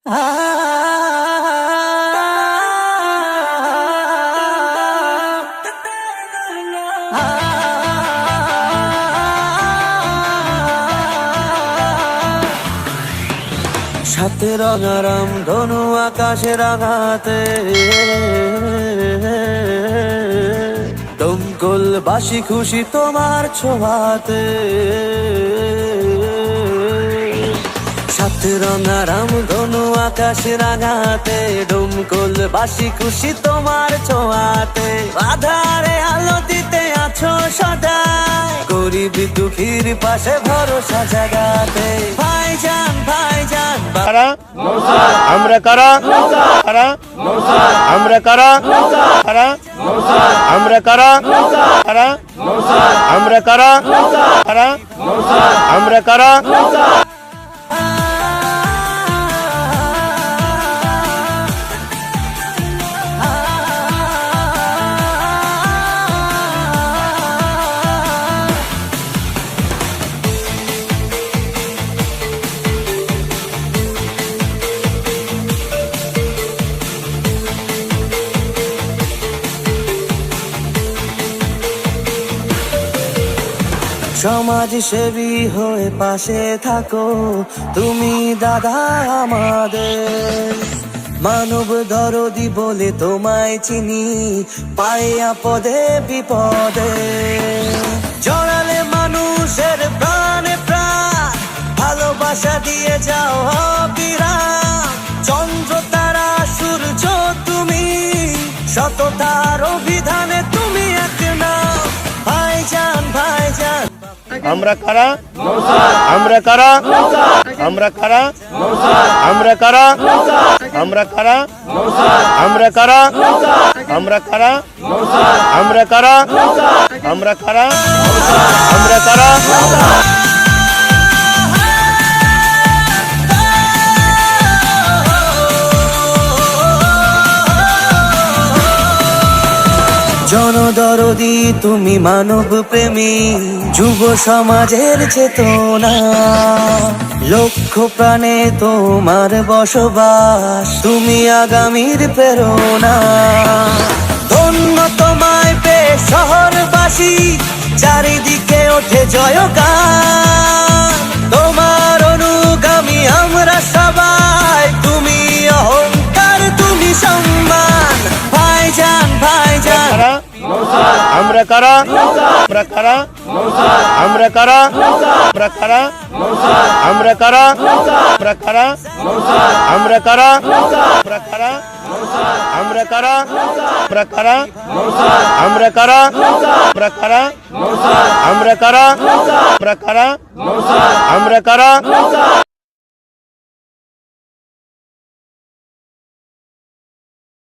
সাথে রঙারাম ধনু আকাশে রাঙাতে দমকল বাসি খুশি তোমার ছোঁয়াতে। সাথে রঙারাম ধনু আকাশে রাঙাতে দমকল বাসি খুশি তোমার ছোঁয়াতে। আধারে আলো দিতে আছো সদাই, গরিব দুঃখীর পাশে ভরসা জাগাতে। ভাইজান ভাইজান কারা আমরা কারা কারা আমরা কারা কারা আমরা কারা কারা আমরা কারা কারা আমরা কারা। সমাজ সেবী হয়ে পাশে থাকো তুমি দাদা আমাদের। মানব দরদি বলে তোমায় চিনি, পাই আপদে বিপদে। জড়ালে মানুষের প্রাণে প্রাণ, ভালোবাসা দিয়ে যাও অবিরাম। চন্দ্র তারা সূর্য তুমি, সততার অভিধানে তুমি এক নাম। ভাইজান ভাইজান আমরা কারা আমরা কারা আমরা কারা আমরা কারা আমরা কারা আমরা কারা আমরা কারা আমরা কারা আমরা কারা আমরা কারা। জনদরদি তুমি মানব প্রেমী, যুব সমাজের চেতনা। লক্ষ্য প্রাণে তোমার বসবাস, তুমি আগামীর প্রেরণা। ধন্য তোমায় পেয়ে শহরবাসী, চারিদিকে ওঠে জয়গান। তোমার অনুগামী আমরা সবাই, তুমি অহংকার তুমি সম্মান। ভাইজান ভাইজান আমরা কারা আমরা কারা আমরা কারা আমরা কারা আমরা কারা আমরা কারা আমরা কারা আমরা কারা আমরা কারা আমরা কারা আমরা কারা আমরা কারা আমরা কারা আমরা কারা আমরা কারা।